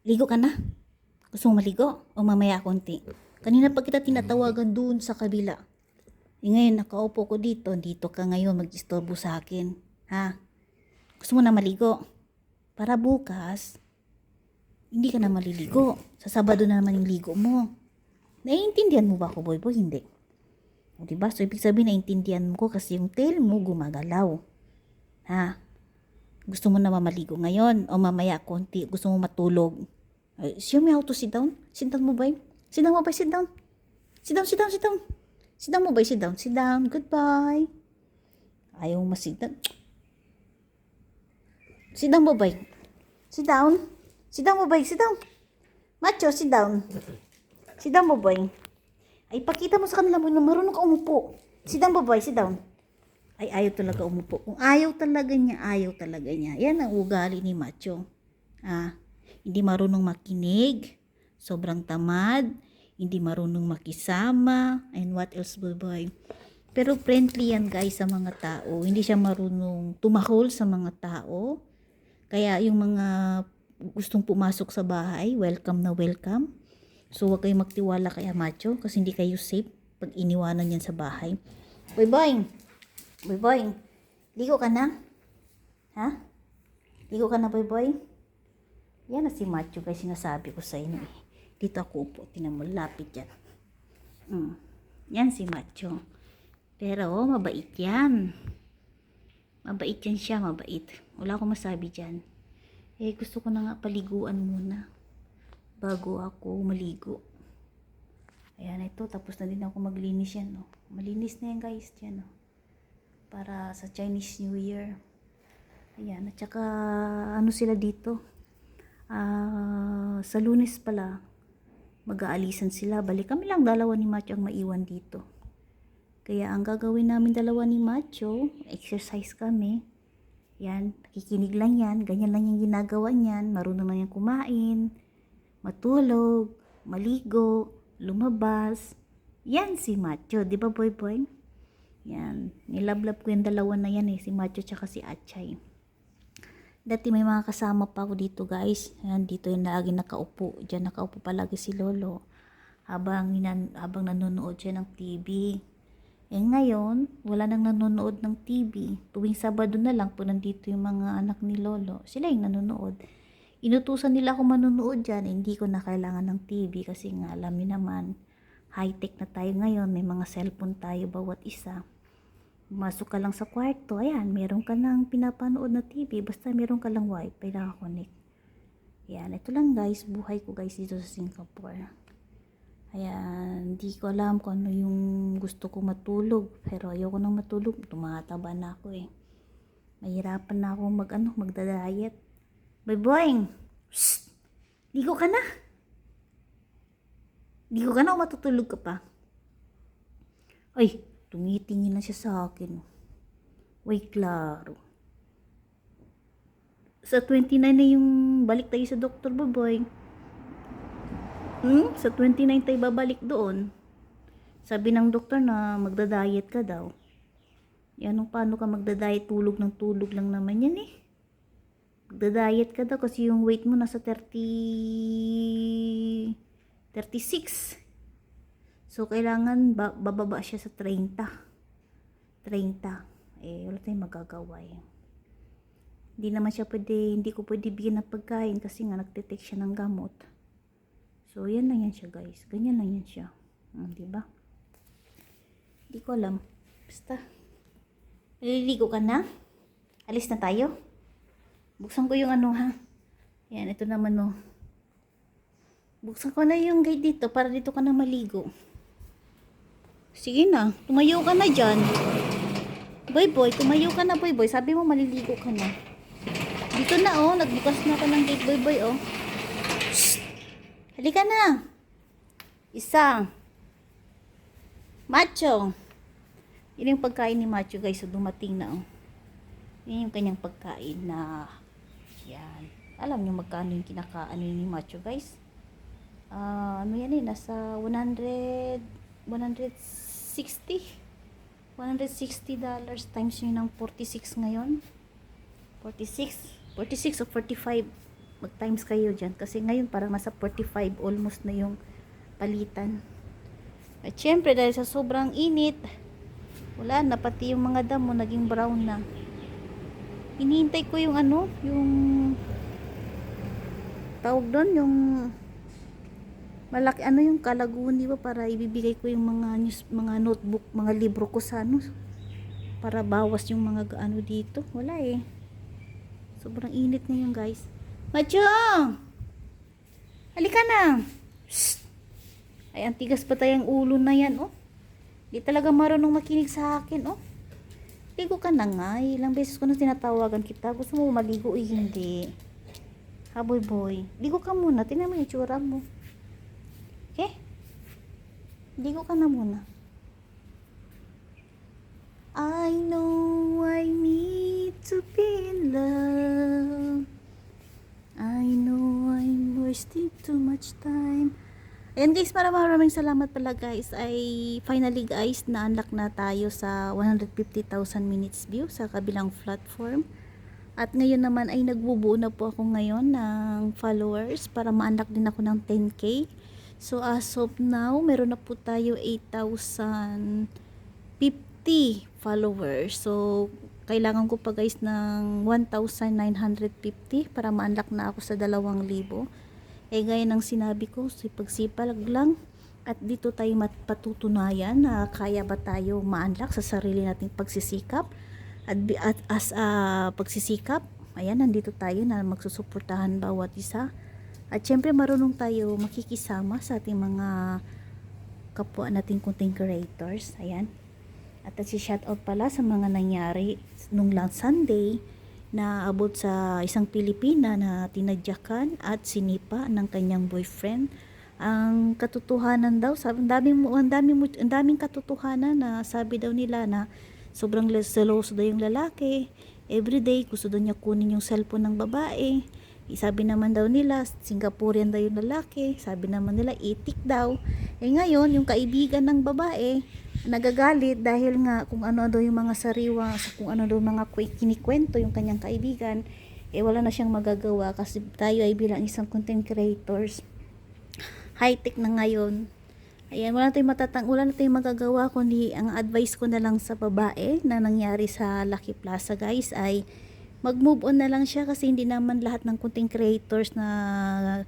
Ligo ka na? Gusto mo maligo? O mamaya konti? Kanina pa kita tinatawagan doon sa kabila. Ngayon, nakaupo ko dito. Dito ka ngayon mag-istorbo sa akin. Ha? Gusto mo na maligo? Para bukas, hindi ka na maliligo. Sa Sabado na naman yung ligo mo. Naiintindihan mo ba ako, boy? Hindi. O diba? So, ibig sabihin, naiintindihan mo ko kasi yung tail mo gumagalaw. Ha? Gusto mo na maligo ngayon? O mamaya konti? Gusto mo matulog? Show me how to sit down. Sit down mo, boy. Sit down mo, boy. Sit down. Sit down, sit down, sit down. Sit down mo, boy. Sit down. Sit down. Goodbye. Ayaw mo sit down. Sit down mo, boy. Sit down. Sit down mo, boy. Sit down. Macho, sit down. Sit down mo, boy. Ay, pakita mo sa kanila mo na marunong ka umupo. Sit down mo, boy. Sit down. Ay, ayaw talaga umupo. Kung ayaw talaga niya, ayaw talaga niya. Yan ang ugali ni Macho. Hindi marunong makinig. Sobrang tamad. Hindi marunong makisama. And what else, boy? Pero friendly yan, guys, sa mga tao. Hindi siya marunong tumahol sa mga tao. Kaya yung mga gustong pumasok sa bahay, welcome na welcome. So, huwag kayong magtiwala kay Macho kasi hindi kayo safe pag iniwanan yan sa bahay. Boy, boy. Boy, boy. Ligo ka na? Ha? Ligo ka na, boy, boy? Yan na si Macho guys, sinasabi ko sa inyo eh. Dito ako upo, tinan mo, lapit yan. Yan si Macho. Pero, mabait yan. Mabait yan siya, mabait. Wala akong masabi dyan. Eh, gusto ko na nga paliguan muna. Bago ako maligo. Ayan, ito. Tapos na din ako maglinis yan, no. Malinis na yan, guys. Yan, no. Para sa Chinese New Year. Ayan, at saka, ano sila dito? Sa Lunes pala, mag-aalisan sila. Balik kami lang dalawa ni Macho ang maiwan dito. Kaya ang gagawin namin dalawa ni Macho, exercise kami. Yan, nakikinig lang yan. Ganyan lang yung ginagawa niyan. Marunong lang yan kumain, matulog, maligo, lumabas. Yan si Macho. Di ba, boy, boy? Yan. Nilablab ko yung dalawa na yan eh. Si Macho tsaka si Achay. Dati may mga kasama pa ako dito, guys. Yan, dito yung lagi nakaupo. Diyan nakaupo palagi si Lolo. Habang nanonood siya ng TV. Eh ngayon, wala nang nanonood ng TV. Tuwing Sabado na lang po nandito yung mga anak ni Lolo. Sila yung nanonood. Inutusan nila ako manonood dyan. Hindi ko na kailangan ng TV kasi nga alam niyo naman, high-tech na tayo ngayon. May mga cellphone tayo bawat isa. Masok ka lang sa kwarto, ayan, meron ka nang pinapanood na TV, basta meron ka lang wifi na connect. Ayan, ito lang guys, buhay ko guys dito sa Singapore. Ayan, hindi ko alam kung ano yung gusto ko matulog, pero ayoko nang matulog, tumataba na ako eh. Mahirapan na ako magda-diet. Boy boy, shh! Ligo ka na? Ligo ka na o matutulog ka pa? Ay, tumitingin na siya sa akin. Uy, klaro. Sa 29 na yung balik tayo sa Dr. Boboy. Sa 29 tayo babalik doon. Sabi ng doktor na magda-diet ka daw. Yan, paano ka magda-diet? Tulog ng tulog lang naman yan eh. Magda-diet ka daw kasi yung weight mo nasa 36. So, kailangan bababa siya sa 30. Eh, wala tayong magagawa eh. Hindi ko pwede bigyan ng pagkain kasi nga nagtitake siya ng gamot. So, yan lang yan siya guys. Ganyan lang yan siya. Diba? Hindi ko alam. Basta. Naliligo ka na? Alis na tayo? Buksan ko yung ano ha. Yan, ito naman oh. Buksan ko na yung gate dito para dito ka na maligo. Sige na, tumayo ka na dyan. Boy boy, tumayo ka na boy boy. Sabi mo maliligo ka na. Dito na oh, nagbukas na ka ng gate boy boy oh. Shh! Halika na. Isa. Macho. Yun yung pagkain ni Macho guys. So dumating na oh. Yun yung kanyang pagkain na yan. Alam nyo magkano yung kinakaano ni Macho guys? Ano yan eh, nasa 160 $160 times yun ng 46 ngayon. 46 o 45. mag times kayo dyan. Kasi ngayon parang nasa 45 almost na yung palitan. At syempre dahil sa sobrang init, wala na, pati yung mga damo naging brown na. Hinihintay ko yung ano, yung tawag doon, yung malaki, ano yung kalaguni ba, para ibibigay ko yung mga news, mga notebook, mga libro ko sa ano, para bawas yung mga ano dito. Wala eh. Sobrang init ngayon guys. Macho! Halika na! Shh! Ay, ang tigas pa tayong ulo na yan, oh. Di talaga marunong makinig sa akin, oh. Ligo ka na nga. Ilang beses ko na tinatawagan kita. Gusto mo maligo, eh, hindi. Ha, boy, boy. Ligo ka muna. Tingnan mo yung itsura mo. Okay? Ligo ka na muna. I know I need to be in love. I know I'm wasting too much time. Ayan guys, maraming salamat pala guys. Ay finally guys, na-unlock na tayo sa 150,000 minutes view sa kabilang platform. At ngayon naman ay nagbubuo na po ako ngayon ng followers para ma-unlock din ako ng 10k. So as of now, meron na po tayo 8,050 followers. So kailangan ko pa guys ng 1,950 para ma-unlock na ako sa 2,000. Eh gaya ng sinabi ko, sipag-sipag lang, at dito tayo patutunayan na kaya ba tayo ma-unlock sa sarili nating pagsisikap. At as pagsisikap, ayan, nandito tayo na magsusuportahan bawat isa. At syempre marunong tayo makikisama sa ating mga kapwa nating content creators. Ayan. At si-shoutout pala sa mga nangyari nung lang Sunday na abot sa isang Pilipina na tinadyakan at sinipa ng kanyang boyfriend. Ang katotohanan daw, sabi, ang daming katotohanan na sabi daw nila na sobrang seloso daw yung lalaki. Everyday gusto daw niya kunin yung cellphone ng babae. Sabi naman daw nila, Singaporean daw yung lalaki. Sabi naman nila, itik daw. Eh ngayon, yung kaibigan ng babae, nagagalit dahil nga kung ano daw yung mga sariwa, kung ano daw mga kinikwento yung kanyang kaibigan, eh wala na siyang magagawa kasi tayo ay bilang isang content creators, high-tech na ngayon. Ayan, wala na tayong magagawa, kundi ang advice ko na lang sa babae na nangyari sa Lucky Plaza guys ay mag-move on na lang siya, kasi hindi naman lahat ng content creators na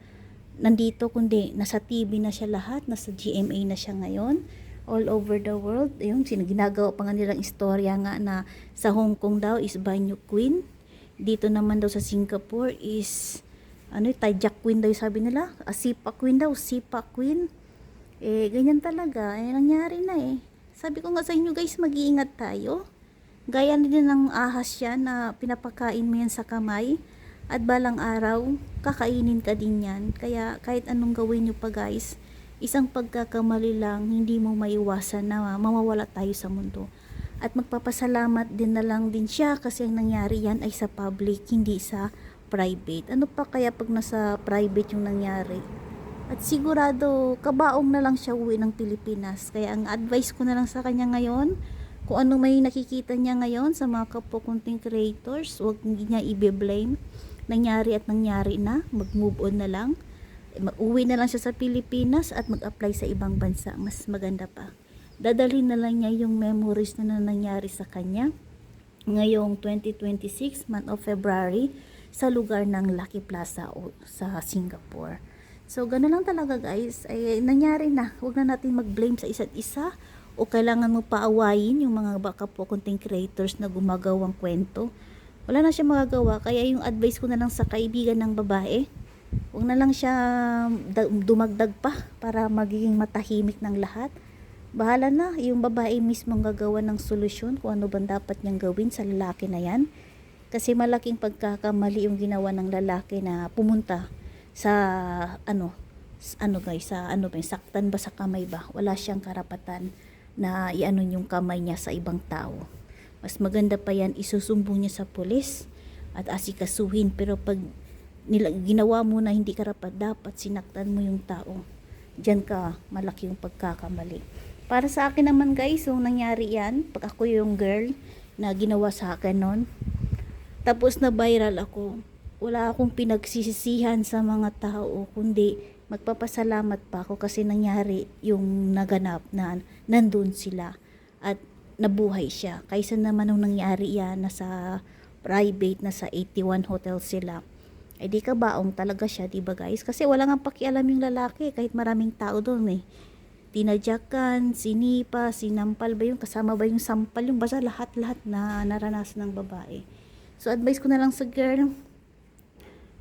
nandito, kundi nasa TV na siya lahat, nasa GMA na siya ngayon, all over the world. Yung ginagawa pa nga nilang istorya nga na sa Hong Kong daw is Banyo Queen, dito naman daw sa Singapore is ano, Tajak Queen daw sabi nila, Sipa Queen daw, Sipa Queen. Eh ganyan talaga, eh nangyari na eh. Sabi ko nga sa inyo guys, mag-iingat tayo. Gaya din ng ahas yan na pinapakain mo yan sa kamay, at balang araw kakainin ka din yan. Kaya kahit anong gawin nyo pa guys, isang pagkakamali lang, hindi mo maiwasan na mawawala tayo sa mundo. At magpapasalamat din na lang din siya kasi ang nangyari yan ay sa public, hindi sa private. Ano pa kaya pag nasa private yung nangyari? At sigurado kabaong na lang siya uwi ng Pilipinas. Kaya ang advice ko na lang sa kanya ngayon, kung ano may nakikita niya ngayon sa mga kapwa content creators, huwag niya i-blame. Nangyari at nangyari na, mag-move on na lang. Mag-uwi na lang siya sa Pilipinas at mag-apply sa ibang bansa. Mas maganda pa. Dadalhin na lang niya yung memories na nangyari sa kanya ngayong 2026, month of February, sa lugar ng Lucky Plaza o sa Singapore. So, gano'n lang talaga guys. Ay, nangyari na. Huwag na natin mag-blame sa isa't isa o kailangan mo paawayin yung mga baka po content creators na gumagawang kwento. Wala na siya magagawa. Kaya yung advice ko na lang sa kaibigan ng babae, huwag na lang siya dumagdag pa para magiging matahimik ng lahat. Bahala na, yung babae mismo ang gagawa ng solusyon kung ano bang dapat niyang gawin sa lalaki na yan. Kasi malaking pagkakamali yung ginawa ng lalaki na pumunta sa saktan ba sa kamay ba? Wala siyang karapatan na iano yung kamay niya sa ibang tao. Mas maganda pa yan, isusumbong niya sa pulis at asikasuhin. Pero pag ginawa mo na hindi karapat dapat, sinaktan mo yung tao, diyan ka malaki yung pagkakamali. Para sa akin naman guys, yung nangyari yan, pag ako yung girl na ginawa sa akin nun, tapos na viral ako, wala akong pinagsisisihan sa mga tao, kundi magpapasalamat pa ako kasi nangyari yung naganap na nandun sila at nabuhay siya. Kaysa naman nung nangyari yan, nasa private, nasa 81 hotel sila. Eh di ka baong talaga siya, di ba guys? Kasi wala nga pakialam yung lalaki kahit maraming tao doon eh. Tinadyakan, sinipa, sinampal ba yung kasama ba yung sampal, yung basta lahat-lahat na naranasan ng babae. So advice ko na lang sa girl,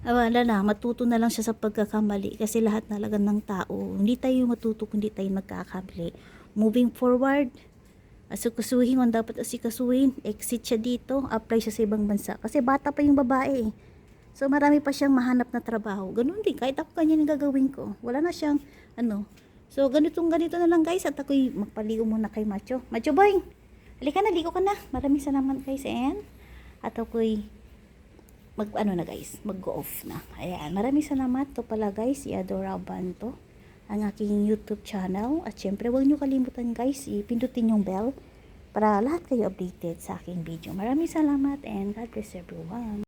wala na, matuto na lang siya sa pagkakamali kasi lahat talaga ng tao, hindi tayo matuto kundi tayo magkakamali. Moving forward, asikasuhin kung dapat asikasuhin, exit siya dito, apply siya sa ibang bansa kasi bata pa yung babae. So marami pa siyang mahanap na trabaho. Ganun din, kahit ako ganyan yung gagawin ko. Wala na siyang ano. So ganito na lang guys at ako'y magpaligo muna kay Macho. Macho boy, halika na, ligo ka na. Maraming salamat guys and at ako'y mag-go off na. Ayan, maraming salamat. To pala guys, si Adora Banto, ang aking YouTube channel. At syempre, huwag nyo kalimutan guys, ipindutin yung bell para lahat kayo updated sa aking video. Maraming salamat and God bless everyone.